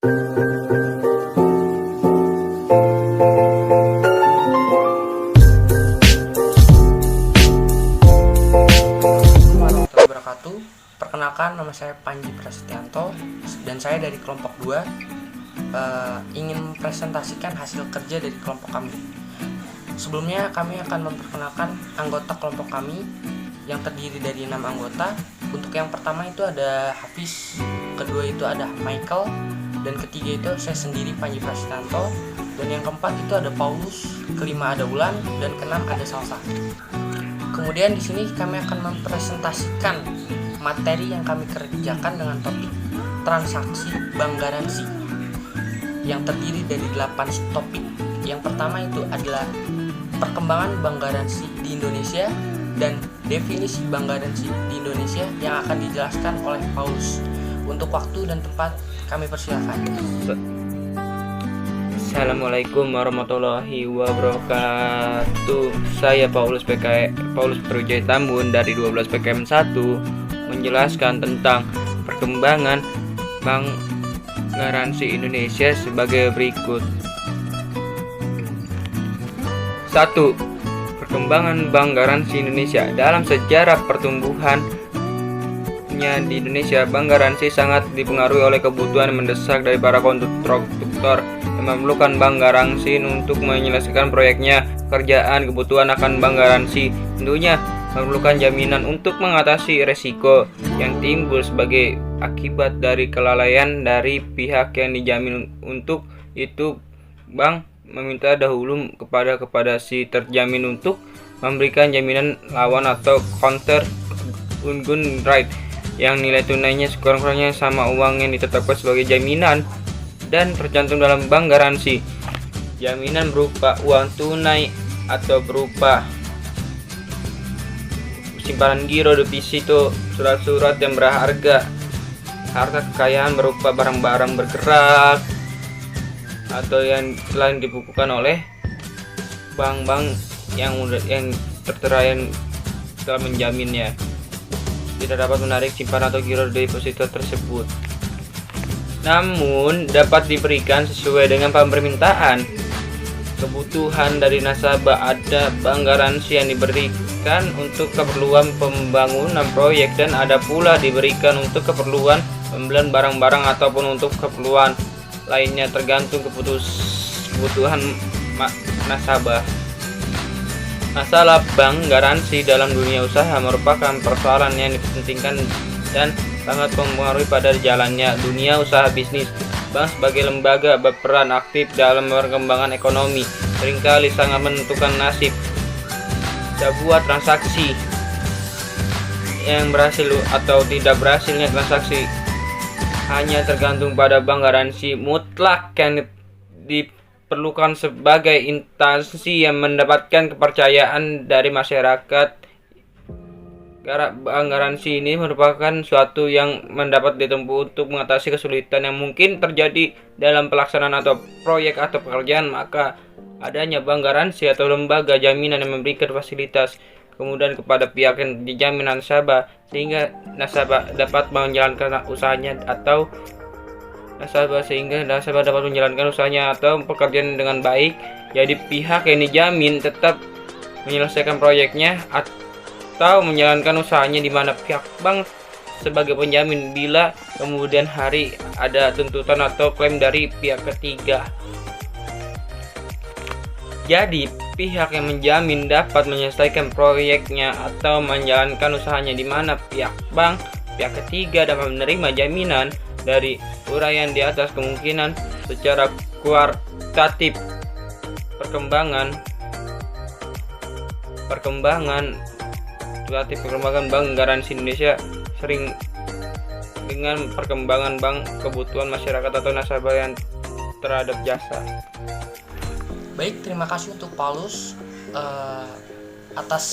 Warahmatullahi wabarakatuh. Perkenalkan, nama saya Panji Prasetyanto dan saya dari kelompok 2 ingin mempresentasikan hasil kerja dari kelompok kami. Sebelumnya kami akan memperkenalkan anggota kelompok kami yang terdiri dari 6 anggota. Untuk yang pertama itu ada Hafiz, kedua itu ada Michael, dan ketiga itu saya sendiri Panji Prasetyanto, dan yang keempat itu ada Paulus, kelima ada Ulan, dan keenam ada Salsa. Kemudian di sini kami akan mempresentasikan materi yang kami kerjakan dengan topik transaksi bank garansi yang terdiri dari 8 subtopik. Yang pertama itu adalah perkembangan bank garansi di Indonesia dan definisi bank garansi di Indonesia yang akan dijelaskan oleh Paulus. Untuk waktu dan tempat kami persilakan. Assalamualaikum warahmatullahi wabarakatuh. Saya Paulus Perwijaya Tambun dari 12 PKM 1 menjelaskan tentang perkembangan Bank Garansi Indonesia sebagai berikut. 1. Perkembangan Bank Garansi Indonesia. Dalam sejarah pertumbuhannya di Indonesia, Bank Garansi sangat dipengaruhi oleh kebutuhan mendesak dari para kontraktor yang memerlukan bank garansi untuk menyelesaikan proyeknya. Pekerjaan kebutuhan akan bank garansi tentunya memerlukan jaminan untuk mengatasi resiko yang timbul sebagai akibat dari kelalaian dari pihak yang dijamin. Untuk itu, bank meminta dahulu kepada si terjamin untuk memberikan jaminan lawan atau counter unggun right yang nilai tunainya sekurang-kurangnya sama uang yang ditetapkan sebagai jaminan dan tercantum dalam bank garansi. Jaminan berupa uang tunai atau berupa simpanan giro, deposito, surat-surat yang berharga, harta kekayaan berupa barang-barang bergerak atau yang telah dibukukan oleh bank-bank yang tertera yang telah menjaminnya. Tidak dapat menarik simpanan atau giro deposito tersebut, namun dapat diberikan sesuai dengan permintaan kebutuhan dari nasabah. Ada bank garansi yang diberikan untuk keperluan pembangunan proyek dan ada pula diberikan untuk keperluan pembelian barang-barang ataupun untuk keperluan lainnya tergantung kebutuhan nasabah. Masalah bank garansi dalam dunia usaha merupakan persoalan yang dipentingkan dan sangat mempengaruhi pada jalannya dunia usaha bisnis. Bank sebagai lembaga berperan aktif dalam perkembangan ekonomi, seringkali sangat menentukan nasib sebuah transaksi. Yang berhasil atau tidak berhasilnya transaksi hanya tergantung pada bank garansi mutlak yang diperlukan sebagai instansi yang mendapatkan kepercayaan dari masyarakat. Bank garansi ini merupakan suatu yang mendapat ditempuh untuk mengatasi kesulitan yang mungkin terjadi dalam pelaksanaan atau proyek atau pekerjaan. Maka adanya bank garansi atau lembaga jaminan yang memberikan fasilitas kemudian kepada pihak yang dijamin nasabah, sehingga nasabah dapat menjalankan usahanya atau dapat menjalankan usahanya atau pekerjaan dengan baik. Jadi pihak yang dijamin tetap menyelesaikan proyeknya atau menjalankan usahanya, di mana pihak bank sebagai penjamin bila kemudian hari ada tuntutan atau klaim dari pihak ketiga. Jadi pihak yang menjamin dapat menyelesaikan proyeknya atau menjalankan usahanya, di mana pihak ketiga dapat menerima jaminan dari uraian di atas kemungkinan secara kualitatif. Perkembangan Bank Garansi Indonesia sering dengan perkembangan bank kebutuhan masyarakat atau nasabah yang terhadap jasa. Baik, terima kasih untuk Paulus atas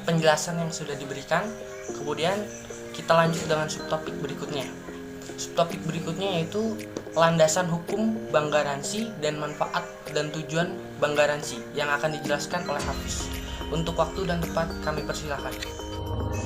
penjelasan yang sudah diberikan. Kemudian kita lanjut dengan subtopik berikutnya. Subtopik berikutnya yaitu landasan hukum bank garansi dan manfaat dan tujuan bank garansi yang akan dijelaskan oleh Hafiz. Untuk waktu dan tempat kami persilakan.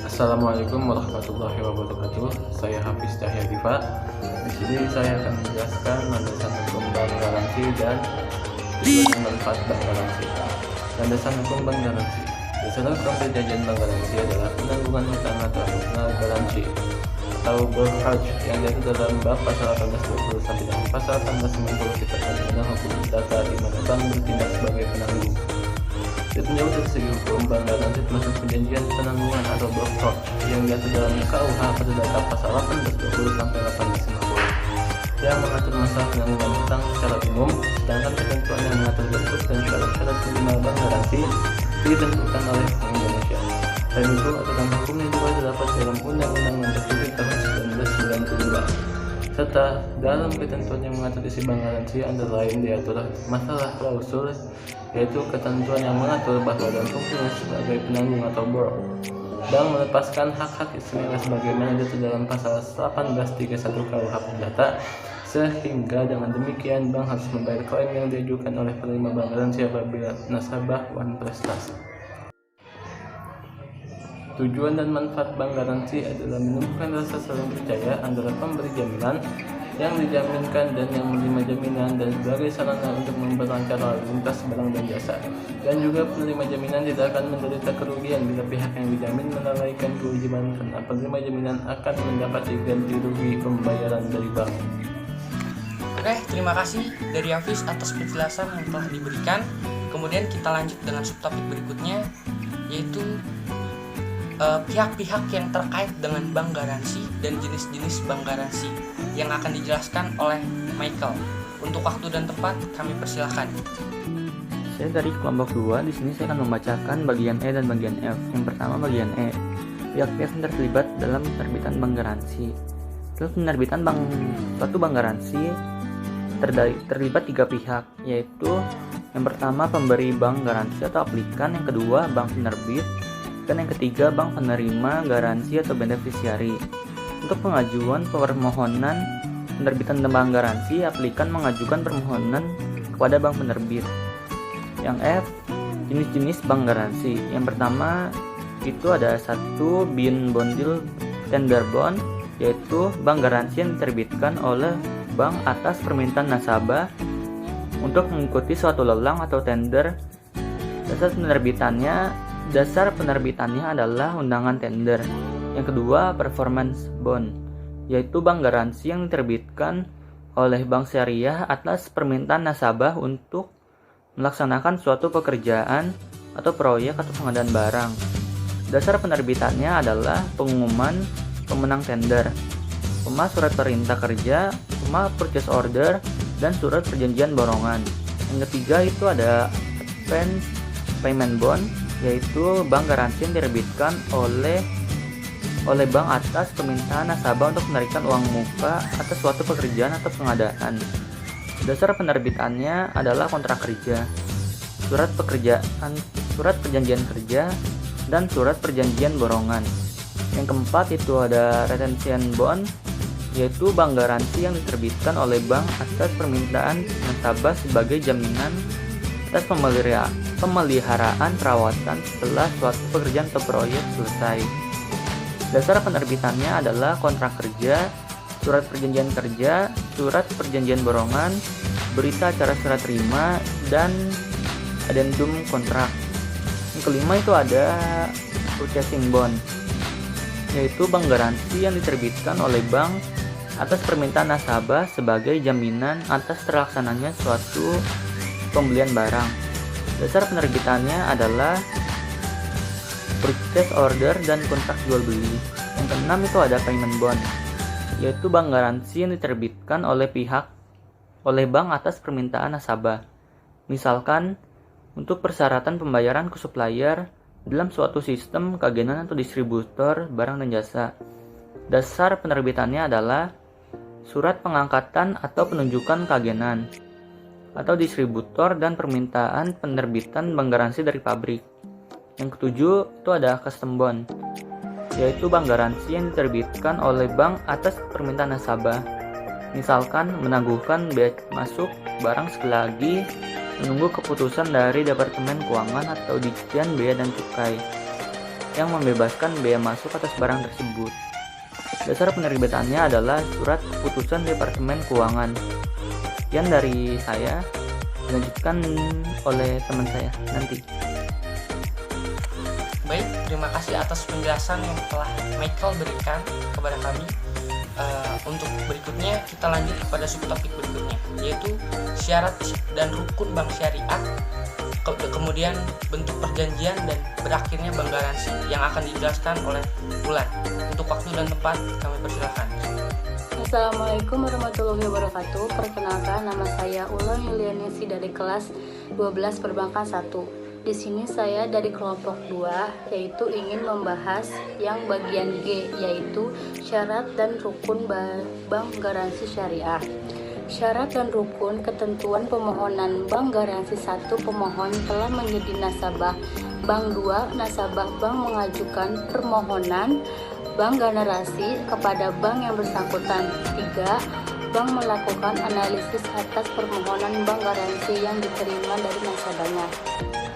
Assalamualaikum warahmatullahi wabarakatuh. Saya Hafiz Cahya Diva. Di sini saya akan menjelaskan landasan hukum bank garansi dan tujuan manfaat bank garansi. Landasan hukum bank garansi. Dasar hukum perjanjian bank garansi adalah penanggungan hutang atau nominal garansi atau brokerage yang diatur dalam bab pasal 1820 sampai dengan pasal 1890 Kitab Undang-Undang Hukum Perdata di mana bank bertindak sebagai penanggung. Ditinjau dari segi hukum, bank garansi termasuk perjanjian penanggungan atau brokerage yang diatur dalam KUH pada data pasal 1820 sampai 1850 yang mengatur masalah penanggungan hutang secara umum, sedangkan ketentuan yang mengatur bentuk dan syarat-syarat minimal bank garansi ditentukan oleh Bank Indonesia. Selain itu, aturan hukumnya juga terdapat dalam Undang-Undang Nomor 7 Tahun 1992. Serta dalam ketentuan yang mengatur isi bank garansi antara lain diatur masalah klausul, yaitu ketentuan yang mengatur bahwa dalam fungsinya sebagai penanggung atau borrower, bank melepaskan hak-hak istimewa sebagaimana diatur dalam pasal 1831 KUH Perdata, sehingga dengan demikian bank harus membayar klaim yang diajukan oleh penerima bank garansi apabila nasabah wan prestasi. Tujuan dan manfaat bank garansi adalah menumbuhkan rasa saling percaya antara pemberi jaminan yang dijaminkan dan yang menerima jaminan, dan sebagai sarana untuk memperlancar lalu lintas barang dan jasa. Dan juga penerima jaminan tidak akan menderita kerugian bila pihak yang dijamin melalaikan kewajiban, karena penerima jaminan akan mendapati ganti rugi pembayaran dari bank. Oke, terima kasih dari Hafiz atas penjelasan yang telah diberikan. Kemudian kita lanjut dengan subtopik berikutnya, yaitu pihak-pihak yang terkait dengan bank garansi dan jenis-jenis bank garansi yang akan dijelaskan oleh Michael. Untuk waktu dan tempat kami persilahkan. Saya dari kelompok 2. Di sini saya akan membacakan bagian E dan bagian F. Yang pertama bagian E. Pihak-pihak yang terlibat dalam penerbitan bank garansi. Dalam penerbitan suatu bank garansi terlibat 3 pihak, yaitu yang pertama pemberi bank garansi atau aplikan, yang kedua bank penerbit, dan yang ketiga bank penerima garansi atau beneficiary. Untuk pengajuan permohonan penerbitan bank garansi, aplikan mengajukan permohonan kepada bank penerbit. Yang F, jenis-jenis bank garansi. Yang pertama itu ada 1 bin bondil tender bond, yaitu bank garansi yang diterbitkan oleh bank atas permintaan nasabah untuk mengikuti suatu lelang atau tender. Dasar penerbitannya adalah undangan tender. Yang kedua, performance bond, yaitu bank garansi yang diterbitkan oleh bank syariah atas permintaan nasabah untuk melaksanakan suatu pekerjaan atau proyek atau pengadaan barang. Dasar penerbitannya adalah pengumuman pemenang tender, surat perintah kerja, purchase order, dan surat perjanjian borongan. Yang ketiga itu ada advance payment bond, yaitu bank garansi yang diterbitkan oleh bank atas permintaan nasabah untuk menarikan uang muka atas suatu pekerjaan atau pengadaan. Dasar penerbitannya adalah kontrak kerja, surat perjanjian kerja, dan surat perjanjian borongan. Yang keempat itu ada retention bond, yaitu bank garansi yang diterbitkan oleh bank atas permintaan nasabah sebagai jaminan atas pemeliharaan perawatan setelah suatu pekerjaan atau proyek selesai. Dasar penerbitannya adalah kontrak kerja, surat perjanjian kerja, surat perjanjian borongan, berita acara serah terima, dan addendum kontrak. Yang kelima itu ada purchasing bond, yaitu bank garansi yang diterbitkan oleh bank atas permintaan nasabah sebagai jaminan atas terlaksananya suatu pembelian barang. Dasar penerbitannya adalah purchase order dan kontrak jual beli. Yang keenam itu ada payment bond, yaitu bank garansi yang diterbitkan oleh bank atas permintaan nasabah. Misalkan untuk persyaratan pembayaran ke supplier dalam suatu sistem keagenan atau distributor barang dan jasa. Dasar penerbitannya adalah surat pengangkatan atau penunjukan keagenan atau distributor dan permintaan penerbitan bank garansi dari pabrik. Yang ketujuh itu ada custom bond, yaitu bank garansi yang diterbitkan oleh bank atas permintaan nasabah. Misalkan menangguhkan bea masuk barang sekali lagi menunggu keputusan dari Departemen Keuangan atau Ditjen Bea dan Cukai. yang membebaskan bea masuk atas barang tersebut. Dasar penerbitannya adalah surat putusan Departemen Keuangan. Sekian dari saya, dilanjutkan oleh teman saya nanti. Baik, terima kasih atas penjelasan yang telah Michael berikan kepada kami. Untuk berikutnya kita lanjut kepada subtopik berikutnya, yaitu syarat dan rukun bank syariah, kemudian bentuk perjanjian dan berakhirnya bank garansi yang akan dijelaskan oleh Ulan. Untuk waktu dan tempat kami persilakan. Assalamualaikum warahmatullahi wabarakatuh. Perkenalkan, nama saya Ulan Yulianesi dari kelas 12 Perbankan 1. Di sini saya dari kelompok 2, yaitu ingin membahas yang bagian G, yaitu syarat dan rukun bank garansi syariah. Syarat dan rukun ketentuan pemohonan bank garansi 1, pemohon telah menjadi nasabah. Bank 2, nasabah bank mengajukan permohonan bank generasi kepada bank yang bersangkutan. 3, bank melakukan analisis atas permohonan bank garansi yang diterima dari nasabahnya.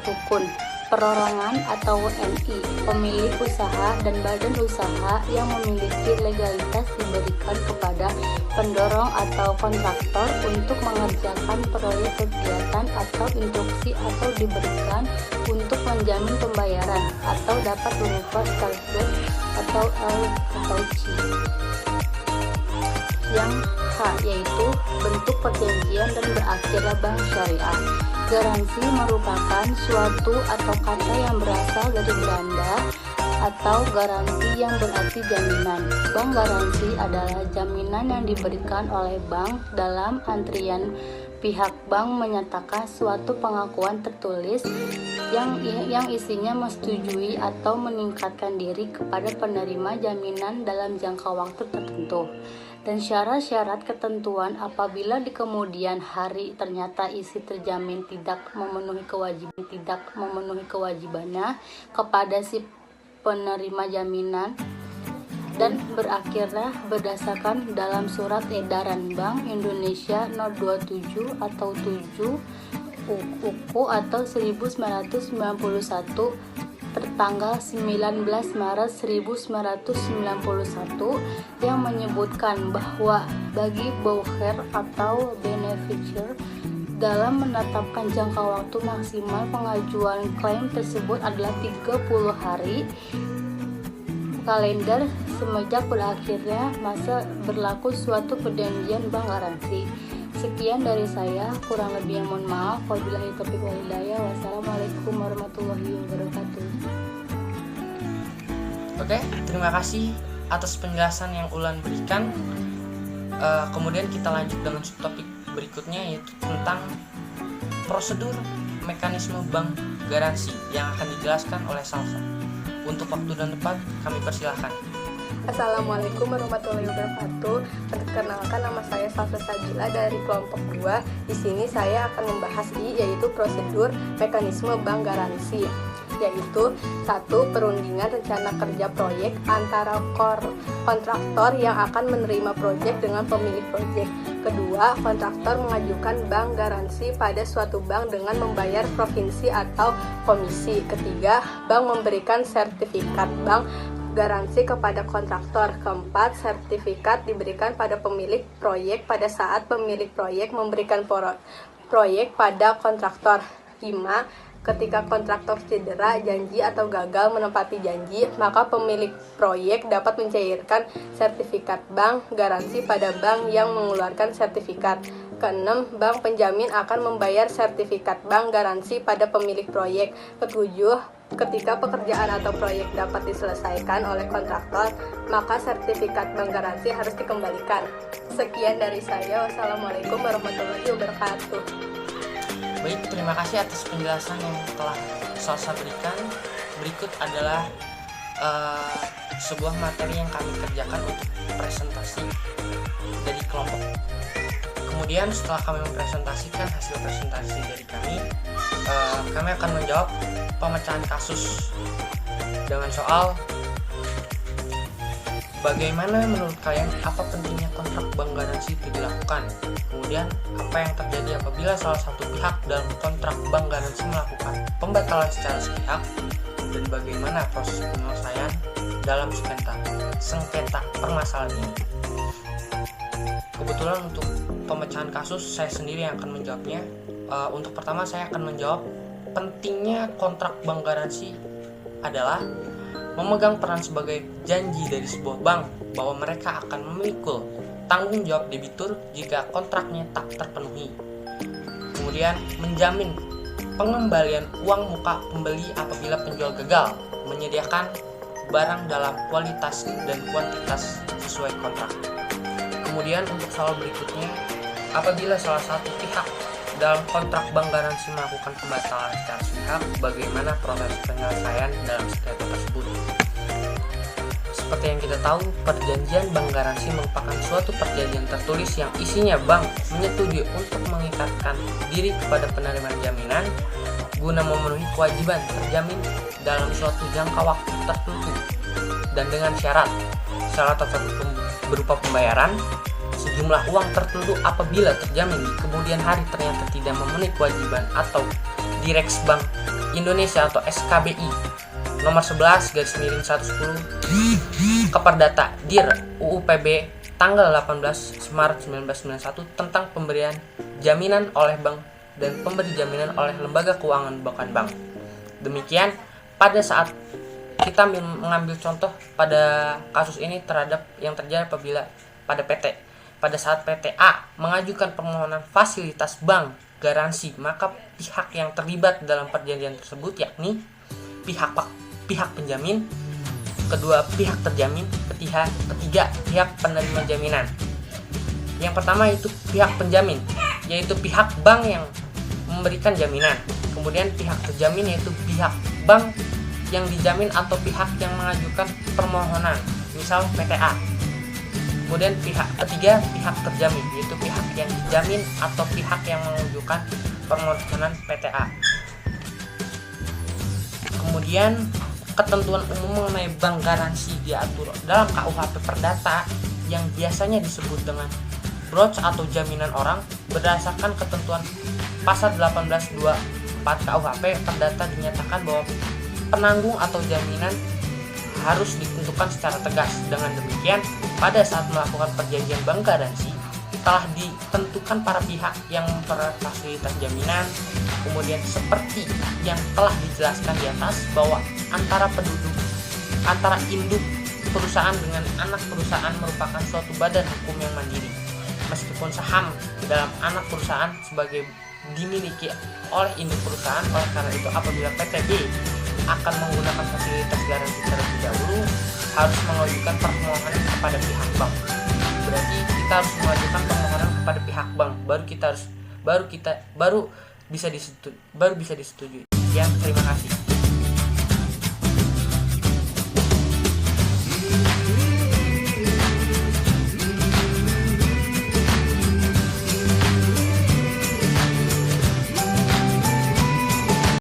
Rukun perorangan atau WNI, pemilik usaha dan badan usaha yang memiliki legalitas diberikan kepada pendorong atau kontraktor untuk mengerjakan proyek kegiatan atau instruksi atau diberikan untuk menjamin pembayaran atau dapat berupa sekaligus atau L atau C. Yang H, yaitu bentuk perjanjian dan berakhirnya bank syariah. Garansi merupakan suatu atau kata yang berasal dari Belanda atau garansi yang berarti jaminan. Bank garansi adalah jaminan yang diberikan oleh bank dalam antrian pihak bank menyatakan suatu pengakuan tertulis yang isinya menyetujui atau meningkatkan diri kepada penerima jaminan dalam jangka waktu tertentu. Dan syarat-syarat ketentuan apabila di kemudian hari ternyata isi terjamin tidak memenuhi kewajibannya kepada si penerima jaminan dan berakhirnya berdasarkan dalam surat edaran Bank Indonesia No. 27 atau 7 UU atau 1991 tertanggal 19 Maret 1991 yang menyebutkan bahwa bagi bauker atau beneficiary dalam menetapkan jangka waktu maksimal pengajuan klaim tersebut adalah 30 hari kalender semenjak berakhirnya masa berlaku suatu perjanjian bank garansi. Sekian dari saya, kurang lebih yang mohon maaf. Wabillahi taufiq wal hidayah. Wassalamualaikum warahmatullahi wabarakatuh. Oke, terima kasih atas penjelasan yang Ulan berikan. Kemudian kita lanjut dengan subtopik berikutnya, yaitu tentang prosedur mekanisme bank garansi yang akan dijelaskan oleh Salsa. Untuk waktu dan tempat kami persilahkan. Assalamualaikum warahmatullahi wabarakatuh. Perkenalkan, nama saya Salsa Sajila dari kelompok 2. Di sini saya akan membahas yaitu prosedur mekanisme bank garansi, yaitu 1. Perundingan rencana kerja proyek antara kontraktor yang akan menerima proyek dengan pemilik proyek. Kedua, kontraktor mengajukan bank garansi pada suatu bank dengan membayar provinsi atau komisi. Ketiga, bank memberikan sertifikat bank garansi kepada kontraktor. Keempat, sertifikat diberikan pada pemilik proyek pada saat pemilik proyek memberikan proyek pada kontraktor. 5. Ketika kontraktor cedera, janji atau gagal menepati janji, maka pemilik proyek dapat mencairkan sertifikat bank garansi pada bank yang mengeluarkan sertifikat. Keenam, bank penjamin akan membayar sertifikat bank garansi pada pemilik proyek. Ketujuh, ketika pekerjaan atau proyek dapat diselesaikan oleh kontraktor, maka sertifikat bank garansi harus dikembalikan. Sekian dari saya. Wassalamualaikum warahmatullahi wabarakatuh. Baik, terima kasih atas penjelasan yang telah Salsa berikan. Berikut adalah sebuah materi yang kami kerjakan untuk presentasi dari kelompok. Kemudian setelah kami mempresentasikan hasil presentasi dari kami akan menjawab pemecahan kasus dengan soal bagaimana menurut kalian, apa pentingnya kontrak bank garansi itu dilakukan. Kemudian apa yang terjadi apabila salah satu pihak dalam kontrak bank garansi melakukan pembatalan secara sepihak. dan bagaimana proses penyelesaian dalam sengketa permasalahan ini. Kebetulan untuk pemecahan kasus saya sendiri yang akan menjawabnya. Untuk pertama saya akan menjawab pentingnya kontrak bank garansi adalah memegang peran sebagai janji dari sebuah bank bahwa mereka akan memikul tanggung jawab debitur jika kontraknya tak terpenuhi. Kemudian menjamin pengembalian uang muka pembeli apabila penjual gagal menyediakan barang dalam kualitas dan kuantitas sesuai kontrak. Kemudian untuk soal berikutnya, apabila salah satu pihak dalam kontrak bank garansi melakukan pembatalan secara sepihak, bagaimana proses penyelesaian dalam sengketa tersebut? Seperti yang kita tahu, perjanjian bank garansi merupakan suatu perjanjian tertulis yang isinya bank menyetujui untuk mengikatkan diri kepada penerima jaminan guna memenuhi kewajiban terjamin dalam suatu jangka waktu tertentu dan dengan syarat tertentu berupa pembayaran sejumlah uang tertentu apabila terjamin di kemudian hari ternyata tidak memenuhi kewajiban, atau Direks Bank Indonesia atau SKBI nomor 11/110 Keperdata Dir UU PB tanggal 18 Maret 1991 tentang pemberian jaminan oleh bank dan pemberi jaminan oleh lembaga keuangan bukan bank. Demikian pada saat kita mengambil contoh pada kasus ini terhadap yang terjadi apabila pada saat PT A mengajukan permohonan fasilitas bank garansi, maka pihak yang terlibat dalam perjanjian tersebut yakni pihak penjamin, kedua pihak terjamin, ketiga pihak penerima jaminan. Yang pertama itu pihak penjamin, yaitu pihak bank yang memberikan jaminan. Kemudian pihak terjamin yaitu pihak bank yang dijamin atau pihak yang mengajukan permohonan, misal PTA. Kemudian pihak ketiga pihak terjamin, yaitu pihak yang dijamin atau pihak yang mengajukan permohonan PTA. Kemudian ketentuan umum mengenai bank garansi diatur dalam KUHP Perdata yang biasanya disebut dengan broch atau jaminan orang berdasarkan ketentuan pasal 1824 KUHP Perdata dinyatakan bahwa penanggung atau jaminan harus ditentukan secara tegas. Dengan demikian, pada saat melakukan perjanjian bank garansi telah ditentukan para pihak yang memperoleh fasilitas jaminan. Kemudian seperti yang telah dijelaskan di atas bahwa antara induk perusahaan dengan anak perusahaan merupakan suatu badan hukum yang mandiri. Meskipun saham dalam anak perusahaan sebagai dimiliki oleh induk perusahaan, oleh karena itu apabila PT B akan menggunakan fasilitas garansi terlebih dahulu harus mengajukan permohonan kepada pihak bank. Berarti kita harus mengajukan permohonan kepada pihak bank, baru bisa disetujui. Sekian, terima kasih.